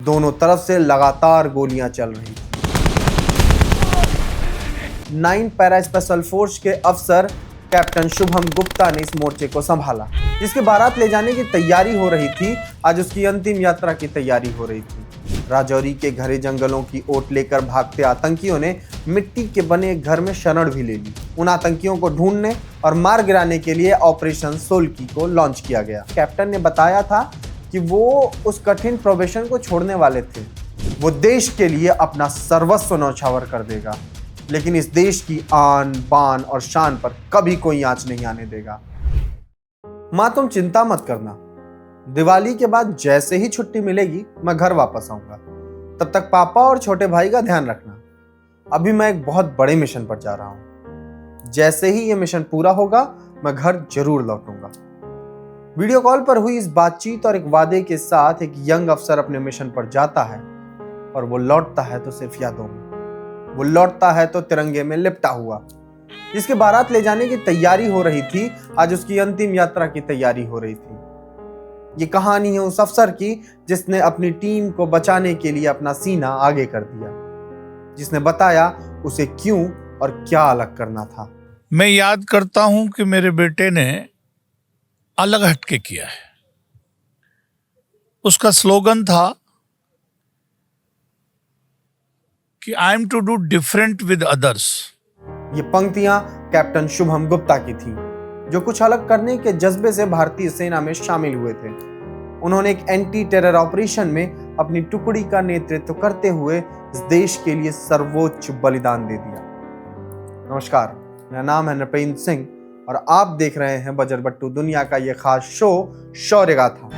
दोनों तरफ से लगातार गोलियां चल रही थी। 9 पैरा स्पेशल फोर्स के अफसर कैप्टन शुभम गुप्ता ने इस मोर्चे को संभाला, जिसके बारात ले जाने की तैयारी हो रही थी। आज उसकी अंतिम यात्रा की तैयारी हो रही थी। राजौरी के घने जंगलों की ओट लेकर भागते आतंकियों ने मिट्टी के बने एक घर में शरण भी ले ली। उन आतंकियों को ढूंढने और मार गिराने के लिए ऑपरेशन सोल्की को लॉन्च किया गया। कैप्टन ने बताया था कि वो उस कठिन प्रोबेशन को छोड़ने वाले थे। वो देश के लिए अपना सर्वस्व न्यौछावर कर देगा, लेकिन इस देश की आन बान और शान पर कभी कोई आंच नहीं आने देगा। माँ तुम चिंता मत करना, दिवाली के बाद जैसे ही छुट्टी मिलेगी मैं घर वापस आऊंगा। तब तक पापा और छोटे भाई का ध्यान रखना। अभी मैं एक बहुत बड़े मिशन पर जा रहा हूं। जैसे ही ये मिशन पूरा होगा मैं घर जरूर लौटूंगा। वीडियो कॉल पर हुई इस बातचीत और एक वादे के साथ एक यंग अफसर अपने मिशन पर जाता है, और वो लौटता है तो सिर्फ यादों में। वो लौटता है तो तिरंगे में लिपटा हुआ। जिसके बारात ले जाने की तैयारी हो रही थी, आज उसकी अंतिम यात्रा की तैयारी हो रही थी। ये कहानी है उस अफसर की जिसने अपनी टीम को बचाने के लिए अपना सीना आगे कर दिया, जिसने बताया उसे क्यों और क्या अलग करना था। मैं याद करता हूं कि मेरे बेटे ने अलग हटके किया है। उसका स्लोगन था कि I am to do different with others. ये पंक्तियां कैप्टन शुभम गुप्ता की थी, जो कुछ अलग करने के जज्बे से भारतीय सेना में शामिल हुए थे। उन्होंने एक एंटी टेरर ऑपरेशन में अपनी टुकड़ी का नेतृत्व करते हुए इस देश के लिए सर्वोच्च बलिदान दे दिया। नमस्कार, मेरा नाम है नृपेंद्र सिंह और आप देख रहे हैं बजरबट्टू दुनिया का ये खास शो शौर्य गाथा।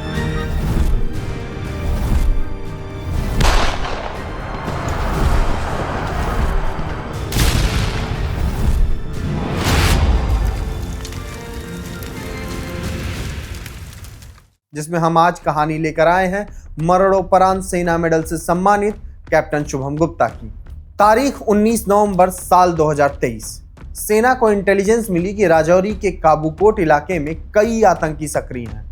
जिसमें हम आज कहानी लेकर आए हैं मरणोपरांत सेना मेडल से सम्मानित कैप्टन शुभम गुप्ता की। तारीख 19 नवंबर साल 2023। सेना को इंटेलिजेंस मिली कि राजौरी के काबूकोट इलाके में कई आतंकी सक्रिय हैं।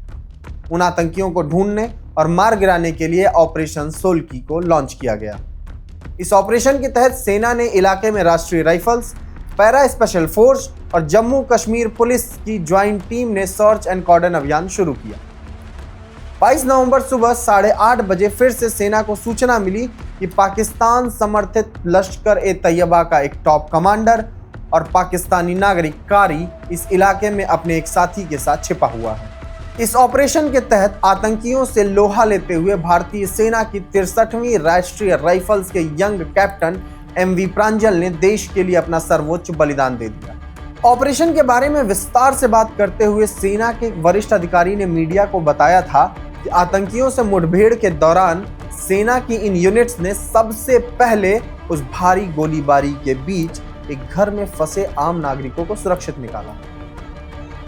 उन आतंकियों को ढूंढने और मार गिराने के लिए ऑपरेशन सोल्की को लॉन्च किया गया। इस ऑपरेशन के तहत सेना ने इलाके में राष्ट्रीय राइफल्स, पैरा स्पेशल फोर्स और जम्मू कश्मीर पुलिस की ज्वाइंट टीम ने सर्च एंड कॉर्डन अभियान शुरू किया। 22 नवंबर सुबह 8:30 बजे फिर से सेना को सूचना मिली कि पाकिस्तान समर्थित लश्कर-ए-तैयबा का एक टॉप कमांडर और पाकिस्तानी नागरिक कारी इस इलाके में अपने एक साथी के साथ छिपा हुआ है। इस ऑपरेशन के तहत आतंकियों से लोहा लेते हुए भारतीय सेना की 63वीं राष्ट्रीय राइफल्स के यंग कैप्टन एमवी प्रांजल ने देश के लिए अपना सर्वोच्च बलिदान दे दिया। ऑपरेशन के बारे में विस्तार से बात करते हुए सेना के वरिष्ठ अधिकारी ने मीडिया को बताया था कि आतंकियों से मुठभेड़ के दौरान सेना की इन यूनिट्स ने सबसे पहले उस भारी गोलीबारी के बीच एक घर में फंसे आम नागरिकों को सुरक्षित निकाला।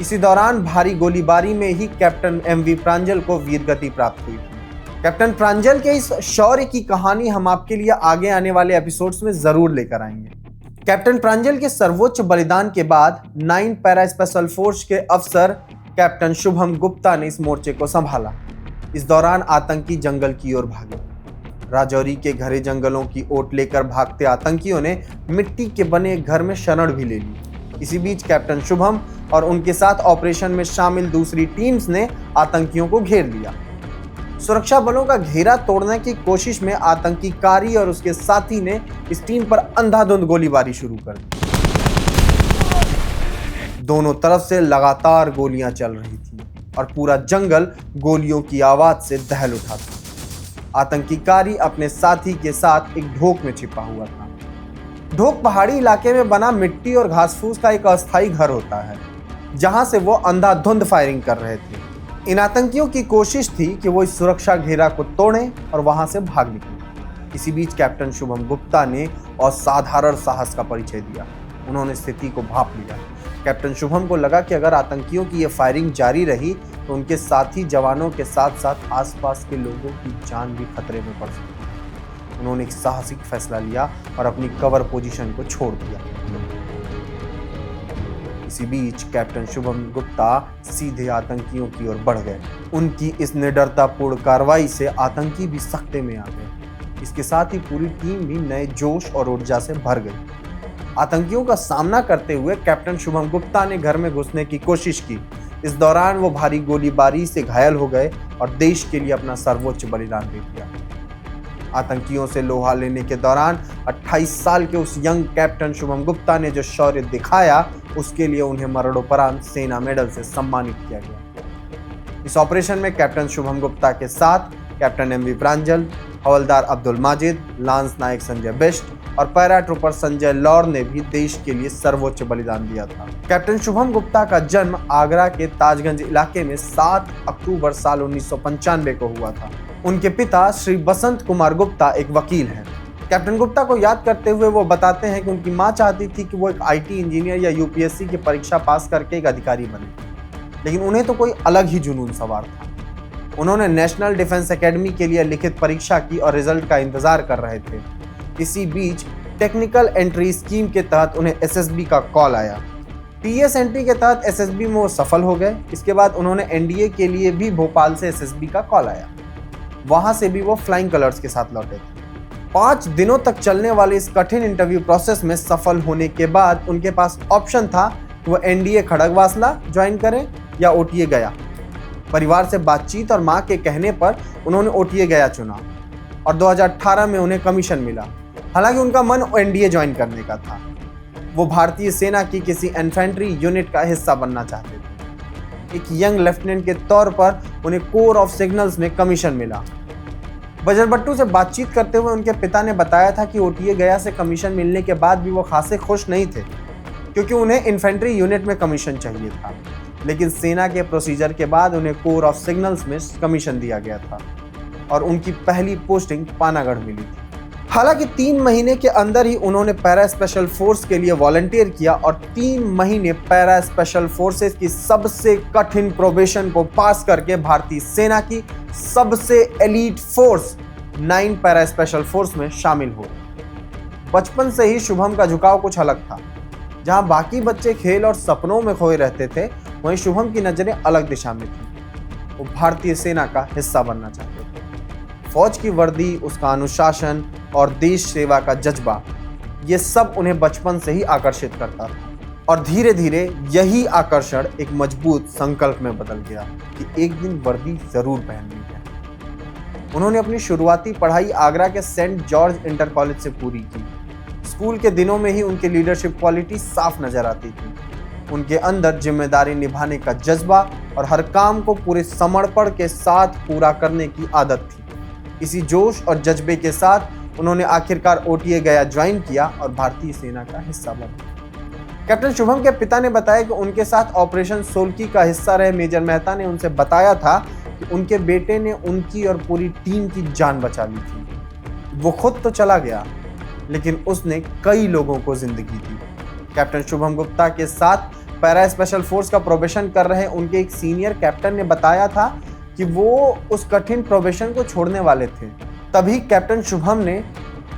इसी दौरान भारी गोलीबारी में ही कैप्टन एमवी प्रांजल को वीरगति प्राप्त हुई थी। कैप्टन प्रांजल के इस शौर्य की कहानी हम आपके लिए आगे आने वाले एपिसोड्स में जरूर लेकर आएंगे। कैप्टन प्रांजल के सर्वोच्च बलिदान के बाद 9 पैरा स्पेशल फोर्स के अफसर कैप्टन शुभम गुप्ता ने इस मोर्चे को संभाला। इस दौरान आतंकी जंगल की ओर भागे। राजौरी के घने जंगलों की ओट लेकर भागते आतंकियों ने मिट्टी के बने एक घर में शरण भी ले ली। इसी बीच कैप्टन शुभम और उनके साथ ऑपरेशन में शामिल दूसरी टीम्स ने आतंकियों को घेर लिया। सुरक्षा बलों का घेरा तोड़ने की कोशिश में आतंकी कारी और उसके साथी ने इस टीम पर अंधाधुंध गोलीबारी शुरू कर दी। दोनों तरफ से लगातार गोलियां चल रही थी और पूरा जंगल गोलियों की आवाज से दहल उठा था। आतंकी कारी अपने साथी के साथ एक ढोक में छिपा हुआ था। ढोक पहाड़ी इलाके में बना मिट्टी और घास फूस का एक अस्थायी घर होता है, जहां से वो अंधाधुंध फायरिंग कर रहे थे। इन आतंकियों की कोशिश थी कि वो इस सुरक्षा घेरा को तोड़ें और वहां से भाग निकलें। इसी बीच कैप्टन शुभम गुप्ता ने असाधारण साहस का परिचय दिया। उन्होंने स्थिति को भांप लिया। कैप्टन शुभम को लगा कि अगर आतंकियों की ये फायरिंग जारी रही तो उनके साथी जवानों के साथ साथ आसपास के लोगों की जान भी खतरे में पड़ सकती है। उन्होंने एक साहसिक फैसला लिया और अपनी कवर पोजीशन को छोड़ दिया। इसी बीच कैप्टन शुभम गुप्ता सीधे आतंकियों की ओर बढ़ गए। उनकी इस निडरतापूर्ण कार्रवाई से आतंकी भी सख्ते में आ गए। इसके साथ ही पूरी टीम भी नए जोश और ऊर्जा से भर गई। आतंकियों का सामना करते हुए कैप्टन शुभम गुप्ता ने घर में घुसने की कोशिश की। इस दौरान वो भारी गोलीबारी से घायल हो गए और देश के लिए अपना सर्वोच्च बलिदान दे दिया। आतंकियों से लोहा लेने के दौरान 28 साल के उस यंग कैप्टन शुभम गुप्ता ने जो शौर्य दिखाया, उसके लिए उन्हें मरणोपरांत सेना मेडल से सम्मानित किया गया। इस ऑपरेशन में कैप्टन शुभम गुप्ता के साथ कैप्टन एमवी प्रांजल, हवलदार अब्दुल माजिद, लांस नायक संजय बिष्ट और पैरा ट्रूपर संजय लौर ने भी देश के लिए सर्वोच्च बलिदान दिया था। कैप्टन शुभम गुप्ता का जन्म आगरा के ताजगंज इलाके में 7 अक्टूबर साल 1995 को हुआ था। उनके पिता श्री बसंत कुमार गुप्ता एक वकील हैं। कैप्टन गुप्ता को याद करते हुए वो बताते हैं कि उनकी मां चाहती थी कि वो एक आईटी इंजीनियर या यूपीएससी की परीक्षा पास करके एक अधिकारी बने, लेकिन उन्हें तो कोई अलग ही जुनून सवार था। उन्होंने नेशनल डिफेंस एकेडमी के लिए लिखित परीक्षा की और रिजल्ट का इंतजार कर रहे थे। इसी बीच टेक्निकल एंट्री स्कीम के तहत उन्हें एसएसबी का कॉल आया। टीएस एंट्री के तहत एसएसबी में वो सफल हो गए। इसके बाद उन्होंने एनडीए के लिए भी भोपाल से एसएसबी का कॉल आया। वहां से भी वो फ्लाइंग कलर्स के साथ लौटे थे। 5 दिनों तक चलने वाले इस कठिन इंटरव्यू प्रोसेस में सफल होने के बाद उनके पास ऑप्शन था कि वो एनडीए खड़गवासला ज्वाइन करें या ओटीए गया। परिवार से बातचीत और मां के कहने पर उन्होंने ओटीए गया चुना और 2018 में उन्हें कमीशन मिला। हालांकि उनका मन एनडीए ज्वाइन करने का था। वो भारतीय सेना की किसी इन्फेंट्री यूनिट का हिस्सा बनना चाहते थे। एक यंग लेफ्टिनेंट के तौर पर उन्हें कोर ऑफ सिग्नल्स में कमीशन मिला। बजरबट्टू से बातचीत करते हुए उनके पिता ने बताया था कि ओटीए गया से कमीशन मिलने के बाद भी वो खासे खुश नहीं थे, क्योंकि उन्हें इन्फेंट्री यूनिट में कमीशन चाहिए था। लेकिन सेना के प्रोसीजर के बाद उन्हें कोर ऑफ सिग्नल्स में कमीशन दिया गया था और उनकी पहली पोस्टिंग पानागढ़ मिली थी। हालांकि 3 महीने के अंदर ही उन्होंने पैरा स्पेशल फोर्स के लिए वॉलंटियर किया और 3 महीने पैरा स्पेशल फोर्सेस की सबसे कठिन प्रोबेशन को पास करके भारतीय सेना की सबसे elite force 9 para special force में शामिल हो। बचपन से ही शुभम का झुकाव कुछ अलग था। जहां बाकी बच्चे खेल और सपनों में खोए रहते थे, वहीं शुभम की नजरें अलग दिशा में थी। वो भारतीय सेना का हिस्सा बनना चाहते थे। फौज की वर्दी, उसका अनुशासन और देश सेवा का जज्बा, ये सब उन्हें बचपन से ही आकर्षित करता था। और धीरे धीरे यही आकर्षण एक मजबूत संकल्प में बदल गया कि एक दिन वर्दी जरूर पहननी है। उन्होंने अपनी शुरुआती पढ़ाई आगरा के सेंट जॉर्ज इंटर कॉलेज से पूरी की। स्कूल के दिनों में ही उनकी लीडरशिप क्वालिटी साफ नजर आती थी। उनके अंदर जिम्मेदारी निभाने का जज्बा और हर काम को पूरे समर्पण के साथ पूरा करने की आदत थी। इसी जोश और जज्बे के साथ उन्होंने आखिरकार ओटीए गया ज्वाइन किया और भारतीय सेना का हिस्सा बने। कैप्टन शुभम के पिता ने बताया कि उनके साथ ऑपरेशन सोल्की का हिस्सा रहे मेजर मेहता ने उनसे बताया था कि उनके बेटे ने उनकी और पूरी टीम की जान बचा ली थी। वो खुद तो चला गया, लेकिन उसने कई लोगों को जिंदगी दी। कैप्टन शुभम गुप्ता के साथ पैरा स्पेशल फोर्स का प्रोबेशन कर रहे उनके एक सीनियर कैप्टन ने बताया था कि वो उस कठिन प्रोबेशन को छोड़ने वाले थे। तभी कैप्टन शुभम ने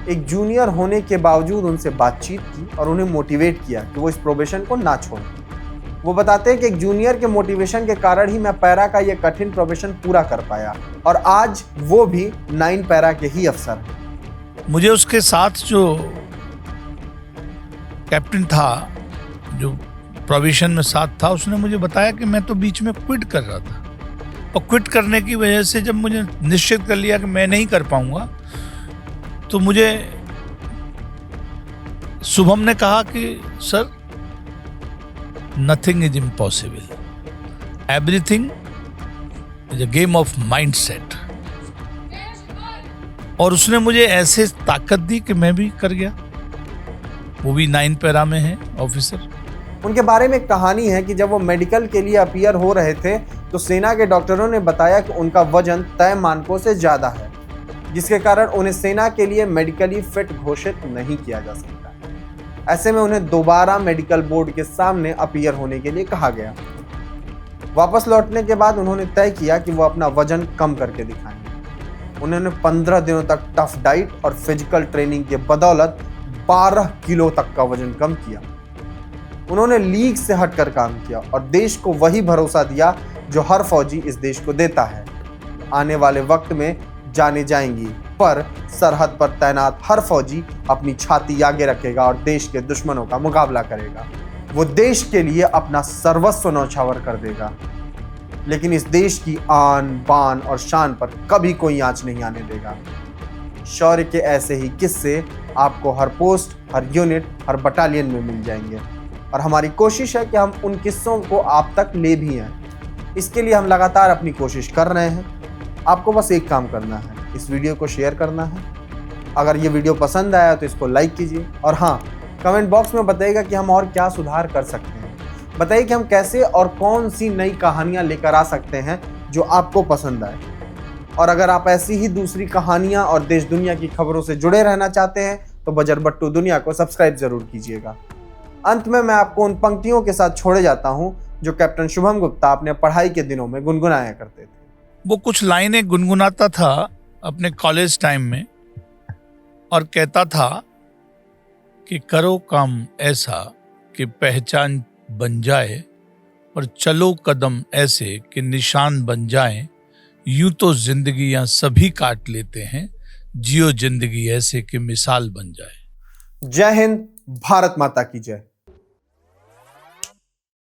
एक जूनियर होने के बावजूद उनसे बातचीत की और उन्हें मोटिवेट किया कि वो इस प्रोबेशन को ना छोड़ें। वो बताते हैं कि एक जूनियर के मोटिवेशन के कारण ही मैं पैरा का ये कठिन प्रोबेशन पूरा कर पाया और आज वो भी 9 पैरा के ही अफसर हैं। मुझे उसके साथ जो कैप्टन था, जो प्रोविजन में साथ था, उसने मुझे बताया कि मैं तो बीच में क्विट कर रहा था और क्विट करने की वजह से जब मुझे निश्चित कर लिया कि मैं नहीं कर पाऊंगा, तो मुझे शुभम ने कहा कि sir, nothing is impossible, everything is a game of mind set. और उसने मुझे ऐसे ताकत दी कि मैं भी कर गया। वो भी 9 पैरा में है ऑफिसर। उनके बारे में एक कहानी है कि जब वो मेडिकल के लिए अपीयर हो रहे थे तो सेना के डॉक्टरों ने बताया कि उनका वजन तय मानकों से ज़्यादा है, जिसके कारण उन्हें सेना के लिए मेडिकली फिट घोषित नहीं किया जा सकता। ऐसे में उन्हें दोबारा मेडिकल बोर्ड के सामने अपीयर होने के लिए कहा गया। वापस लौटने के बाद उन्होंने तय किया कि वो अपना वजन कम करके दिखाएंगे। उन्होंने 15 दिनों तक टफ डाइट और फिजिकल ट्रेनिंग के बदौलत 12 किलो तक का वजन कम किया। उन्होंने लीग से हटकर काम किया और देश को वही भरोसा दिया जो हर फौजी इस देश को देता है। आने वाले वक्त में जाने जाएंगी, पर सरहद पर तैनात हर फौजी अपनी छाती आगे रखेगा और देश के दुश्मनों का मुकाबला करेगा। वो देश के लिए अपना सर्वस्व न्यौछावर कर देगा, लेकिन इस देश की आन बान और शान पर कभी कोई आंच नहीं आने देगा। शौर्य के ऐसे ही किस्से आपको हर पोस्ट, हर यूनिट, हर बटालियन में मिल जाएंगे और हमारी कोशिश है कि हम उन किस्सों को आप तक ले भी आएं। इसके लिए हम लगातार अपनी कोशिश कर रहे हैं। आपको बस एक काम करना है, इस वीडियो को शेयर करना है। अगर ये वीडियो पसंद आया तो इसको लाइक कीजिए और हाँ, कमेंट बॉक्स में बताइएगा कि हम और क्या सुधार कर सकते हैं। बताइए कि हम कैसे और कौन सी नई कहानियाँ लेकर आ सकते हैं जो आपको पसंद आए। और अगर आप ऐसी ही दूसरी कहानियाँ और देश दुनिया की खबरों से जुड़े रहना चाहते हैं तो बजरबट्टू दुनिया को सब्सक्राइब जरूर कीजिएगा। अंत में मैं आपको उन पंक्तियों के साथ छोड़े जाता हूँ जो कैप्टन शुभम गुप्ता अपने पढ़ाई के दिनों में गुनगुनाया करते थे। वो कुछ लाइनें गुनगुनाता था अपने कॉलेज टाइम में और कहता था कि करो काम ऐसा कि पहचान बन जाए और चलो कदम ऐसे कि निशान बन जाए। यूं तो जिंदगियां सभी काट लेते हैं, जियो जिंदगी ऐसे कि मिसाल बन जाए। जय हिंद, भारत माता की जय।